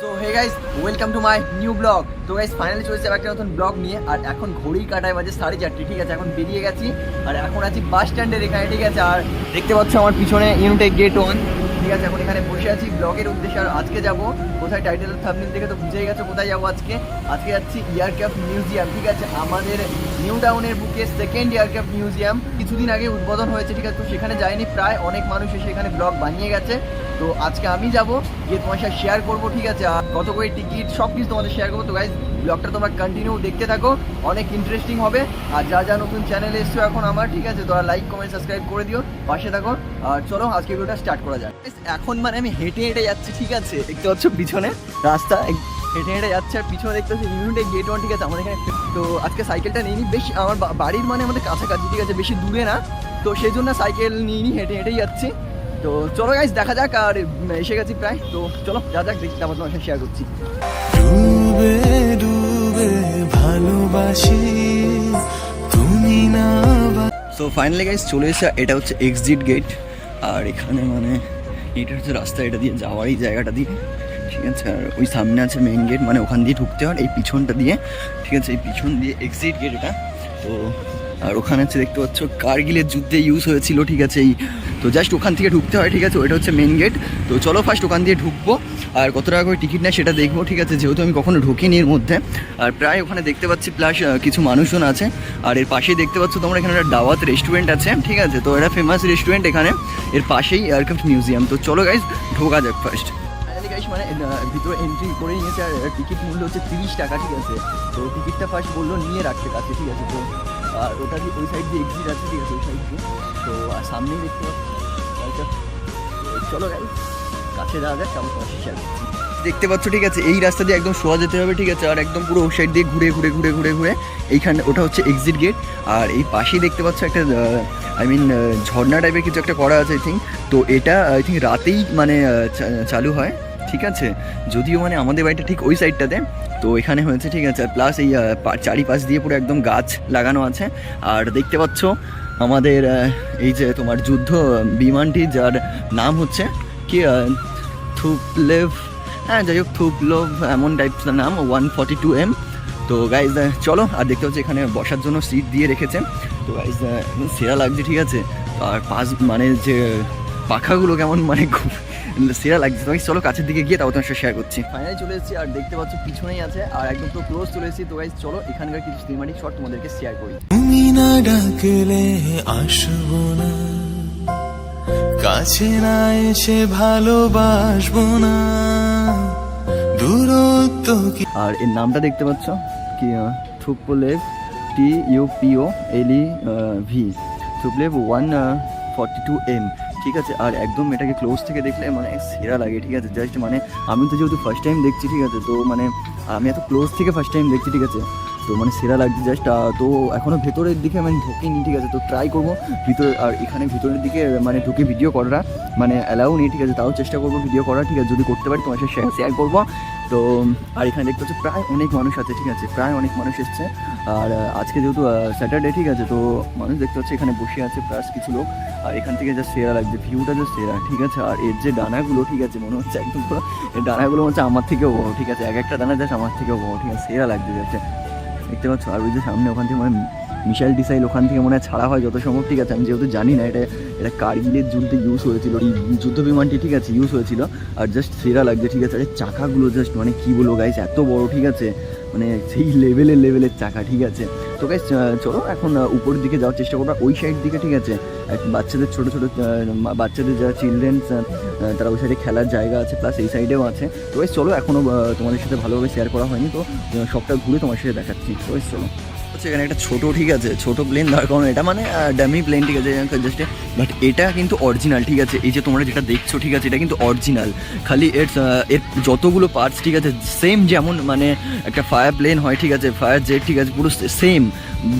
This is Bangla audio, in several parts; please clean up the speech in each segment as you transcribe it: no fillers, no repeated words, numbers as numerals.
তো hey guys, welcome to my new blog. তো গাইস ফাইনালি চলেছে একটা নতুন ব্লগ নিয়ে। আর এখন ঘড়ির কাঁটায় বাজে 4:30, ঠিক আছে। এখন বেরিয়ে গেছি আর এখন আছি বাস স্ট্যান্ডের এখানে, ঠিক আছে। আর দেখতে পাচ্ছ আমার পিছনে ইউনিটেক গেট 1, ঠিক আছে। এখন এখানে বসে আছি ব্লগের উদ্দেশ্যে। আর আজকে যাবো কোথায়, টাইটেল থাম্বনেল দেখে তো বুঝেই গেছো কোথায় যাবো আজকে। আজকে যাচ্ছি এয়ারক্রাফট মিউজিয়াম, ঠিক আছে। আমাদের নিউ টাউনের বুকে সেকেন্ড এয়ারক্রাফট মিউজিয়াম কিছুদিন আগে উদ্বোধন হয়েছে, ঠিক আছে। তো সেখানে যায়নি, প্রায় অনেক মানুষ এসে এখানে ব্লগ বানিয়ে গেছে। তো আজকে আমি যাবো, গিয়ে তোমার সাথে শেয়ার করবো, ঠিক আছে। আর কত করে টিকিট সব কিছু তোমাদের শেয়ার করবো। তো গাইজ ব্লগটা তোমরা কন্টিনিউ দেখতে থাকো, অনেক ইন্টারেস্টিং হবে। আর যা যা নতুন চ্যানেলে এসছো এখন আমার, ঠিক আছে, তোরা লাইক কমেন্ট সাবস্ক্রাইব করে দিও, পাশে থাকো। আর চলো আজকে ভিডিওটা স্টার্ট করা যায়। এখন মানে আমি হেঁটে হেঁটে যাচ্ছি, ঠিক আছে। দেখতে পাচ্ছ পিছনে রাস্তা, হেঁটে হেঁটে যাচ্ছে। আর পিছনে দেখতে পাচ্ছি ইউনিটেক গেট 1, ঠিক আছে। আমাদের এখানে তো আজকে সাইকেলটা নিইনি, বেশ আমার বাড়ির মানে আমাদের কাছাকাছি, ঠিক আছে, বেশি দূরে না। তো সেই জন্য সাইকেল নিইনি, হেঁটে হেঁটেই যাচ্ছি। তো চলো গাইস দেখা যাক। আর এসে গেছি প্রায়, তো চলো যা যাক, দেখি তারপর তোমার সাথে শেয়ার করছি। ডুবে ডুবে ভালোবাসি তুমি না। সো ফাইনালি গাইস চলে এসে, এটা হচ্ছে এক্সিট গেট। আর এখানে মানে এটা হচ্ছে রাস্তা, এটা দিয়ে যাওয়ার এই জায়গাটা দিয়ে, ঠিক আছে। আর ওই সামনে আছে মেইন গেট, মানে ওখান দিয়ে ঢুকতে হয় এই পিছনটা দিয়ে, ঠিক আছে। এই পিছন দিয়ে এক্সিট গেট এটা। তো আর ওখানে হচ্ছে দেখতে পাচ্ছ কার্গিলের যুদ্ধে ইউজ হয়েছিল, ঠিক আছে। এই তো জাস্ট ওখান থেকে ঢুকতে হয়, ঠিক আছে। ওটা হচ্ছে মেন গেট। তো চলো ফার্স্ট ওখান দিয়ে ঢুকবো। আর কত টাকা করে টিকিট নেয় সেটা দেখবো, ঠিক আছে, যেহেতু আমি কখনো ঢুকিনি এর মধ্যে। আর প্রায় ওখানে দেখতে পাচ্ছি প্লাস কিছু মানুষজন আছে। আর এর পাশেই দেখতে পাচ্ছ তোমরা এখানে একটা দাওয়াত রেস্টুরেন্ট আছে, ঠিক আছে। তো এটা ফেমাস রেস্টুরেন্ট এখানে, এর পাশেই এয়ারক্রাফট মিউজিয়াম। তো চলো গাইজ ঢোকা যাক ফার্স্ট। মানে ভিতরে এন্ট্রি করে নিয়েছে। আর টিকিট মূল্য হচ্ছে 30 টাকা, ঠিক আছে। তো টিকিটটা ফার্স্ট বললো নিয়ে রাখতে কাছে, ঠিক আছে। তো আর ওটা দিয়ে ওই সাইড দিয়ে এক্সিট আছে, ঠিক আছে, ওই সাইড দিয়ে। তো আর সামনেই দেখতে পাচ্ছি। চলো গাইজ কাছে যাওয়া যাক, কেমন তোমার শেয়ার করছি। দেখতে পাচ্ছ, ঠিক আছে, এই রাস্তা দিয়ে একদম সোজা যেতে হবে, ঠিক আছে। আর একদম পুরো ওই সাইড দিয়ে ঘুরে ঘুরে ঘুরে ঘুরে ঘুরে এইখানে ওটা হচ্ছে এক্সিট গেট। আর এই পাশেই দেখতে পাচ্ছ একটা ঝর্ণা টাইপের কিছু একটা করা আছে, আই থিঙ্ক। তো এটা আই থিঙ্ক রাতেই মানে চালু হয়, ঠিক আছে। যদিও মানে আমাদের বাড়িটা ঠিক ওই সাইডটাতে, তো এখানে হয়েছে, ঠিক আছে। আর প্লাস এই চারিপাশ দিয়ে পুরো একদম গাছ লাগানো আছে। আর দেখতে পাচ্ছ আমাদের এই যে তোমার যুদ্ধ বিমানটি, যার নাম হচ্ছে কি থুপলেভ, হ্যাঁ যাই হোক থুপলোভ এমন টাইপস নাম, 142M। তো গাইজ চলো। আর দেখতে পাচ্ছি এখানে বসার জন্য সিট দিয়ে রেখেছে। তো গাইজ সেরা লাগছে, ঠিক আছে। আর পাশ মানে যে পাখাগুলো কেমন মানে খুব সেরা লাগছে। তো চলো কাছের দিকে গিয়ে তাও তোমার সাথে শেয়ার করছি। ফাইনালি চলে এসেছি আর দেখতে পাচ্ছ পিছনেই আছে। আর একদম পুরো ক্লোজ চলে এসেছি। তো গাইজ চলো এখানকার কিছু সিনেমাটিক শট তোমাদেরকে শেয়ার করি। তুমি না ডাকলে আসবো না, কাছে না এসে ভালোবাসবো না, দূরত্ব কি। আর এর নামটা দেখতে পাচ্ছ কি, থুপলেভ, TUPOLEV, থুপলেভ 142M, ঠিক আছে। আর একদম এটাকে ক্লোজ থেকে দেখলে মানে সেরা লাগে, ঠিক আছে। জাস্ট মানে আমি তো যেহেতু ফার্স্ট টাইম দেখছি, ঠিক আছে। তো মানে আমি এত ক্লোজ থেকে ফার্স্ট টাইম দেখছি, ঠিক আছে। তো মানে সেরা লাগছে জাস্ট। তো এখনও ভেতরের দিকে মানে ঢুকিনি, ঠিক আছে। তো ট্রাই করবো ভিতরে। আর এখানে ভিতরের দিকে মানে ঢুকে ভিডিও করা মানে অ্যালাউ নেই, ঠিক আছে। তাও চেষ্টা করবো ভিডিও করা, ঠিক আছে। যদি করতে পারি তোমার সাথে শেয়ার করবো। তো আর এখানে দেখতে হচ্ছে প্রায় অনেক মানুষ আছে, ঠিক আছে। প্রায় অনেক মানুষ এসছে। আর আজকে যেহেতু স্যাটারডে, ঠিক আছে। তো মানুষ দেখতে হচ্ছে এখানে বসে আছে প্লাস কিছু লোক। আর এখান থেকে যা সেরা লাগছে, ভিউটা যা সেরা, ঠিক আছে। আর এর যে ডানাগুলো, ঠিক আছে, মনে হচ্ছে একদম পুরো এর ডানাগুলো হচ্ছে আমার থেকেও বড়, ঠিক আছে। এক একটা দানা জাস্ট আমার থেকেও বড়, ঠিক আছে। সেরা লাগছে যাচ্ছে, দেখতে পাচ্ছ। আর ওই যে সামনে ওখান থেকে মানে মিসাইল টিসাইল ওখান থেকে মনে হয় ছাড়া হয় যত সম্ভব, ঠিক আছে। আমি যেহেতু জানি না, এটা কার্গিলের যুদ্ধে ইউজ হয়েছিল, এই যুদ্ধ বিমানটি, ঠিক আছে, ইউজ হয়েছিল। আর জাস্ট সেরা লাগছে, ঠিক আছে। আর চাকাগুলো জাস্ট মানে কী বলবো গাইস, এত বড়, ঠিক আছে, মানে সেই লেভেলের চাকা, ঠিক আছে। তো গাইস চলো এখন উপরের দিকে যাওয়ার চেষ্টা করবো। ওই সাইড দিকে, ঠিক আছে, বাচ্চাদের ছোটো বাচ্চাদের যারা চিলড্রেন্স, তারা ওই সাইডে খেলার জায়গা আছে, প্লাস এই সাইডেও আছে। তো গাইস চলো, এখনও তোমাদের সাথে ভালোভাবে শেয়ার করা হয়নি, তো সবটা ঘুরে তোমার সাথে দেখাচ্ছি। তো গাইস চলো। এখানে একটা ছোটো, ঠিক আছে, ছোটো প্লেন দাঁড় করানো। এটা মানে ডামি প্লেন, ঠিক আছে, জাস্ট। বাট এটা কিন্তু অরিজিনাল, ঠিক আছে। এই যে তোমরা যেটা দেখছো, ঠিক আছে, এটা কিন্তু অরিজিনাল। খালি এর যতগুলো পার্টস, ঠিক আছে, সেম যেমন মানে একটা ফায়ার প্লেন হয়, ঠিক আছে, ফায়ার জেট, ঠিক আছে, পুরো সেম।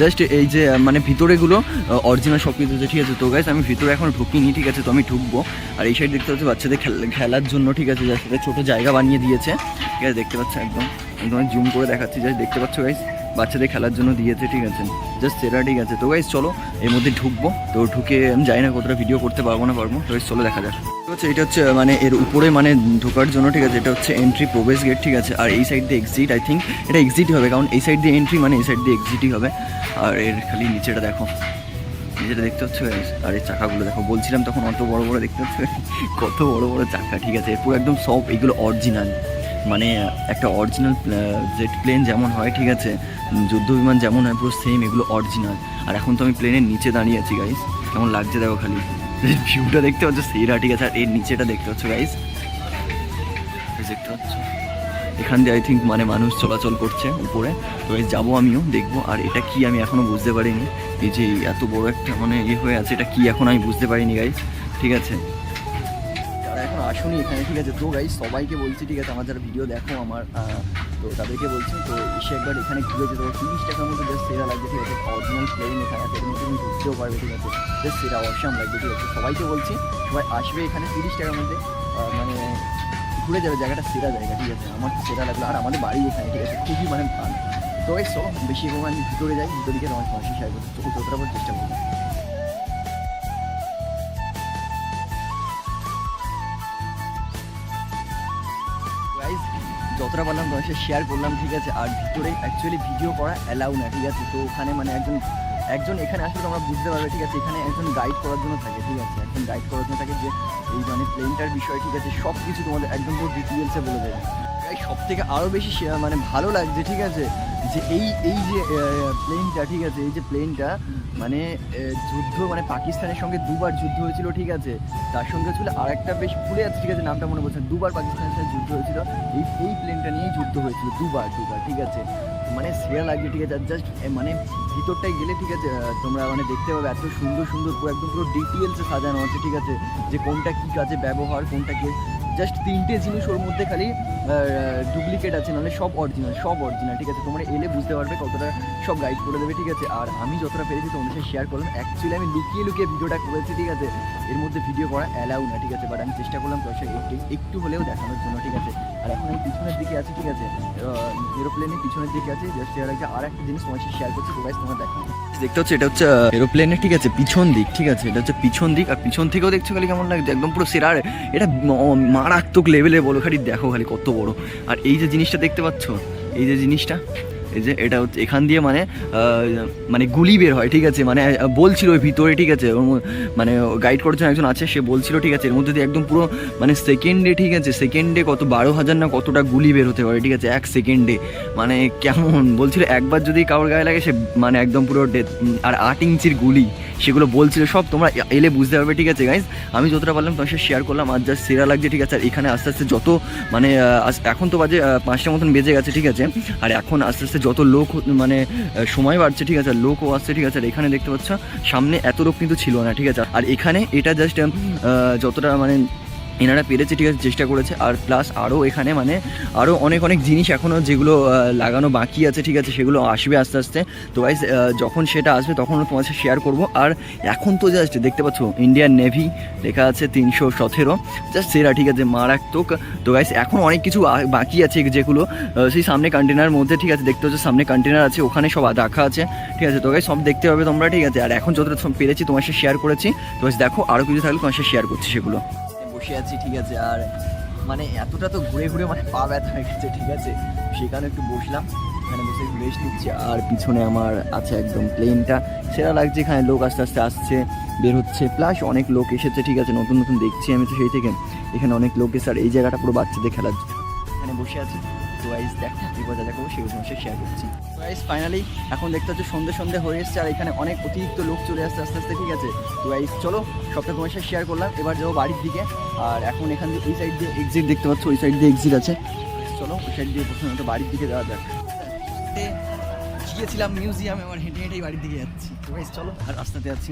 জাস্ট এই যে মানে ভিতরেগুলো অরিজিনাল সব কিছু, ঠিক আছে। তো গাইস আমি ভিতরে এখন ঢুকিনি, ঠিক আছে। তো আমি ঢুকবো। আর এই সাইড দেখতে পাচ্ছি বাচ্চাদের খেলার জন্য, ঠিক আছে, জাস্ট ছোটো জায়গা বানিয়ে দিয়েছে, ঠিক আছে। দেখতে পাচ্ছ একদম জুম করে দেখাচ্ছি, জাস্ট দেখতে পাচ্ছ গাইস বাচ্চাদের খেলার জন্য দিয়েছে, ঠিক আছে, জাস্ট সেরা, ঠিক আছে। তো গাইস চলো এর মধ্যে ঢুকবো। তো ঢুকে আমি জানি না কতটা ভিডিও করতে পারবো না পারবো, তো গাইস চলো দেখা যাক। এটা হচ্ছে মানে এর উপরে মানে ঢোকার জন্য, ঠিক আছে, এটা হচ্ছে এন্ট্রি প্রবেশ গেট, ঠিক আছে। আর এই সাইড দিয়ে এক্সিট, আই থিঙ্ক এটা এক্সিটই হবে, কারণ এই সাইড দিয়ে এন্ট্রি মানে এই সাইড দিয়ে এক্সিটই হবে। আর এর খালি নিচেটা দেখো, নিচেটা দেখতে হচ্ছে গাইস। আর এই চাকাগুলো দেখো, বলছিলাম তখন অত বড় বড় দেখতে হচ্ছে, কত বড় বড় চাকা, ঠিক আছে। এরপর একদম সব এগুলো অরিজিনাল, মানে একটা অরিজিনাল জেট প্লেন যেমন হয়, ঠিক আছে, যুদ্ধ বিমান যেমন হয়, পুরো সেম এগুলো অরিজিনাল। আর এখন তো আমি প্লেনের নিচে দাঁড়িয়ে আছি গাইস, কেমন লাগছে দেখো, খালি ভিউটা দেখতে পাচ্ছ সেরা, ঠিক আছে। আর এর নিচেটা দেখতে পাচ্ছ গাইস, দেখতে পাচ্ছ এখান দিয়ে আই থিঙ্ক মানে মানুষ চলাচল করছে উপরে। তো গাইস যাবো, আমিও দেখবো। আর এটা কি আমি এখনও বুঝতে পারিনি, এই যে এত বড় একটা মানে হয়ে আছে, এটা কি এখন আমি বুঝতে পারিনি গাইস, ঠিক আছে। যারা এখন আসুনি এখানে, ঠিক আছে, তো গাইস সবাইকে বলছি, ঠিক আছে, আমার যারা ভিডিও দেখো আমার, তো তাদেরকে বলছি তো এসে একবার এখানে ঘুরে যেতে পারো। 30 টাকার মধ্যে জাস্ট সেরা লাগবে, ঠিক আছে। অরিজিনাল প্লেন এখানে আছে, এর মধ্যে তুমি ঘুরতেও পারবে, ঠিক আছে, জাস্ট সেরা অসাম লাগবে, ঠিক আছে। সবাইকে বলছি সবাই আসবে এখানে, 30 টাকার মধ্যে মানে ঘুরে যাবে, জায়গাটা সেরা জায়গা, ঠিক আছে। আমার সেরা লাগলো। আর আমাদের বাড়ি এখানে, ঠিক আছে, খুবই মানে ভালো। তো গাইস চলো বেশি কম আমি ভিতরে যাই, ভিতরে গিয়ে তোমার পাশে শেয়ার করতে যতটা পর চেষ্টা করবো। গাইস যতটা পারলাম তোমার সাথে শেয়ার করলাম, ঠিক আছে। আর ভিতরে অ্যাকচুয়ালি ভিডিও করা অ্যালাউ না, ঠিক আছে। তো ওখানে মানে একজন এখানে আসলে তোমরা বুঝতে পারবে, ঠিক আছে। এখানে একজন গাইড করার জন্য থাকে, ঠিক আছে, একজন গাইড করার জন্য থাকে, যে এই মানে প্লেনটার বিষয়, ঠিক আছে, সব কিছু তোমাদের একদম পুরো ডিটেলসে বলে দেবে। তাই সব থেকে আরও বেশি মানে ভালো লাগছে, ঠিক আছে, যে এই যে প্লেনটা, ঠিক আছে, এই যে প্লেনটা মানে যুদ্ধ মানে পাকিস্তানের সঙ্গে দুবার যুদ্ধ হয়েছিল, ঠিক আছে। তার সঙ্গে ছিল আর একটা বেশ ভুলে যাচ্ছে, ঠিক আছে, নামটা মনে পড়ছে, দুবার পাকিস্তানের সাথে যুদ্ধ হয়েছিল এই প্লেনটা নিয়েই যুদ্ধ হয়েছিল, দুবার, ঠিক আছে। মানে সেরা লাগছে, ঠিক আছে। জাস্ট মানে ভিতরটায় গেলে, ঠিক আছে, তোমরা মানে দেখতে পাবে এত সুন্দর সুন্দর পুরো একদম পুরো ডিটেলসে সাজানো আছে, ঠিক আছে, যে কোনটা কী কাজে ব্যবহার, কোনটা কি। জাস্ট 3টে জিনিস ওর মধ্যে খালি ডুপ্লিকেট আছে, নাহলে সব অরিজিনাল, ঠিক আছে। তোমরা এলে বুঝতে পারবে, কতটা সব গাইড করে দেবে, ঠিক আছে। আর আমি যতটা পেরেছি তোমাদের সাথে শেয়ার করলাম। অ্যাকচুয়ালি আমি লুকিয়ে ভিডিওটা করেছি, ঠিক আছে, এর মধ্যে ভিডিও করা অ্যালাউ না, ঠিক আছে। বাট আমি চেষ্টা করলাম তোমার সাথে একটু হলেও দেখানোর জন্য, ঠিক আছে। আর এখন আমি পিছনের দিকে আছি, ঠিক আছে, এরোপ্লেনের পিছনের দিকে আছে, জাস্ট শেয়ার আছে। আর একটা জিনিস তোমার সাথে শেয়ার করছি, গাইস তোমরা দেখো, দেখতে হচ্ছে এটা হচ্ছে এরোপ্লেনের, ঠিক আছে, পিছন দিক, ঠিক আছে, এটা হচ্ছে পিছন দিক। আর পিছন থেকেও দেখছো খালি কেমন লাগছে, একদম পুরো সেরা। এটা মারাত্মক লেভেলে বলো, খালি দেখো খালি কত বড়। আর এই যে জিনিসটা দেখতে পাচ্ছ, এই যে জিনিসটা, এই যে এটা হচ্ছে এখান দিয়ে মানে গুলি বের হয়, ঠিক আছে। মানে বলছিল ওই ভিতরে, ঠিক আছে, মানে গাইড করার জন্য একজন আছে, সে বলছিল, ঠিক আছে, এর মধ্যে দিয়ে একদম পুরো মানে সেকেন্ডে, ঠিক আছে, সেকেন্ডে কত 12,000 না কতটা গুলি বের হতে পারে, ঠিক আছে, 1 সেকেন্ডে। মানে কেমন বলছিল, একবার যদি কারোর গায়ে লাগে সে মানে একদম পুরো ডেথ। আর 8 ইঞ্চির গুলি, সেগুলো বলছিল সব, তোমরা এলে বুঝতে পারবে, ঠিক আছে গাইজ। আমি যতটা পারলাম তোমার সাথে শেয়ার করলাম। আর জাস্ট সেরা লাগছে, ঠিক আছে। আর এখানে আস্তে আস্তে যত মানে এখন তো বাজে 5টা মতন বেজে গেছে, ঠিক আছে। আর এখন আস্তে আস্তে যত লোক মানে সময় বাড়ছে, ঠিক আছে, লোকও আসছে, ঠিক আছে। আর এখানে দেখতে পাচ্ছ সামনে এত লোক কিন্তু ছিল না, ঠিক আছে। আর এখানে এটা জাস্ট যতটা মানে এনারা পেরেছে, ঠিক আছে, চেষ্টা করেছে। আর প্লাস আরও এখানে মানে আরও অনেক জিনিস এখনও যেগুলো লাগানো বাকি আছে, ঠিক আছে, সেগুলো আসবে আস্তে আস্তে। তো গাইস যখন সেটা আসবে তখন তোমার সাথে শেয়ার করবো। আর এখন তো জাস্ট দেখতে পাচ্ছ ইন্ডিয়ান নেভি লেখা আছে 317, জাস্ট সেরা, ঠিক আছে, মারাত্মক। তো গাইস এখন অনেক কিছু বাকি আছে, যেগুলো সেই সামনে কন্টেনার মধ্যে, ঠিক আছে, দেখতে হচ্ছে সামনে কন্টেনার আছে, ওখানে সব রাখা আছে, ঠিক আছে। তো গাইস সব দেখতে পাবে তোমরা, ঠিক আছে। আর এখন যতটা পেরেছি তোমার সাথে শেয়ার করেছি। তো গাইস দেখো আরও কিছু থাকলে তোমার সাথে শেয়ার করছি, সেগুলো বসে আছি, ঠিক আছে। আর মানে এতটা তো ঘুরে মানে পা ব্যথা হয়ে গেছে, ঠিক আছে, সেখানে একটু বসলাম, এখানে বসে একটু রেস্ট নিচ্ছি। আর পিছনে আমার আছে একদম প্লেনটা, সেটা লাগছে। এখানে লোক আস্তে আস্তে আসছে, বের হচ্ছে, প্লাস অনেক লোক এসেছে, ঠিক আছে, নতুন দেখছি আমি তো সেই থেকে। এখানে অনেক লোক এসে, আর এই জায়গাটা পুরো বাচ্চাদের খেলার, এখানে বসে আছি। তো গাইস দেখো এবার যা দেখো সেগুলো তোমার সাথে শেয়ার করছি। তো গাইস ফাইনালি এখন দেখতে হচ্ছে সন্ধে হয়ে এসছে, আর এখানে অনেক অতিরিক্ত লোক চলে আসছে আস্তে আস্তে, ঠিক আছে। তো গাইস চলো সবটা তোমার সাথে শেয়ার করলাম। এবার যাবো বাড়ির দিকে। আর এখন এখান দিয়ে এই সাইড দিয়ে এক্সিট দেখতে পাচ্ছ, ওই সাইড দিয়ে এক্সিট আছে। চলো ওই সাইড দিয়ে প্রথমত বাড়ির দিকে যাওয়া যাক। গিয়েছিলাম মিউজিয়ামে, আমার হেঁটেই বাড়ির দিকে যাচ্ছি। তো গাইস চলো, আর রাস্তাতে আছি,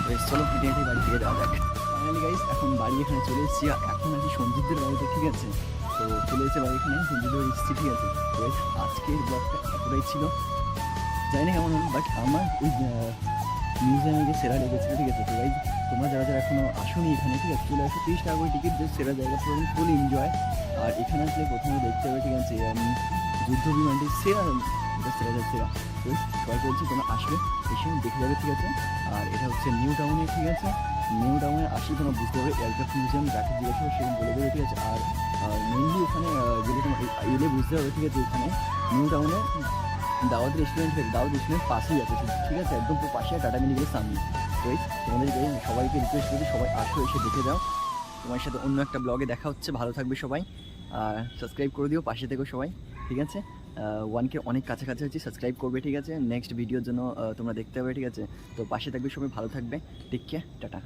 গাইস চলো হেঁটেই বাড়ির দিকে যাওয়া যাক। ফাইনালি গাইস এখন বাড়ি এখানে চলে এসেছি। এখন আছি সঞ্জিতদের বাড়িতে, ঠিক আছে। তো চলে এসে বাড়ি এখানে সঞ্জিতদের বাড়ি এসেছি, ঠিক আছে। তো গাইস আজকের ব্লগটা এতটাই ছিল, জানি না কেমন হলো, বাট আমার ওই মিউজিয়ামে গিয়ে সেরা লেগেছিল, ঠিক আছে। তো গাইস তোমরা যারা এখনও আসোনি এখানে, ঠিক আছে, চলে আসো, 30 টাকা করে টিকিট, যে সেরা জায়গা, পুরো ফুল এনজয়। আর এখানে আসলে প্রথমে দেখতে হবে, ঠিক আছে, যুদ্ধ বিমানটি সেরা সেরা সেরা। তো সবাই বলছি তোমরা আসবে, এসে দেখে যাবে, ঠিক আছে। আর এটা হচ্ছে নিউ টাউনে, ঠিক আছে। নিউ টাউনে আসলে তোমরা বুঝতে পারবে এয়ারক্রাফট মিউজিয়াম, যাকে জিজ্ঞাসা করবে সেখানে বলে দেবে, ঠিক আছে। আর মেনলি ওখানে যেটা তোমার এলে বুঝতে পারবে, ঠিক আছে। এখানে নিউ টাউনে দাওয়াত রেস্টুরেন্ট, ঠিক আছে, দাওয়াত রেস্টুরেন্ট পাশেই আছে, ঠিক আছে, একদম পুরো পাশে টাটা মিনিগুলোর সামনে। তো তোমাদেরকে সবাইকে রিকোয়েস্ট করি সবাই আসো, এসে দেখে যাও। তোমার সাথে অন্য একটা ব্লগে দেখা হচ্ছে, ভালো থাকবে সবাই। আর সাবস্ক্রাইব করে দিও, পাশে থেকো সবাই, ঠিক আছে। 1K অনেক কাছাকাছি হচ্ছে, সাবস্ক্রাইব করবে, ঠিক আছে। নেক্সট ভিডিওর জন্য তোমরা দেখতে হবে, ঠিক আছে। তো পাশে থাকবে সবাই, ভালো থাকবে, টেক কেয়ার, টাটা।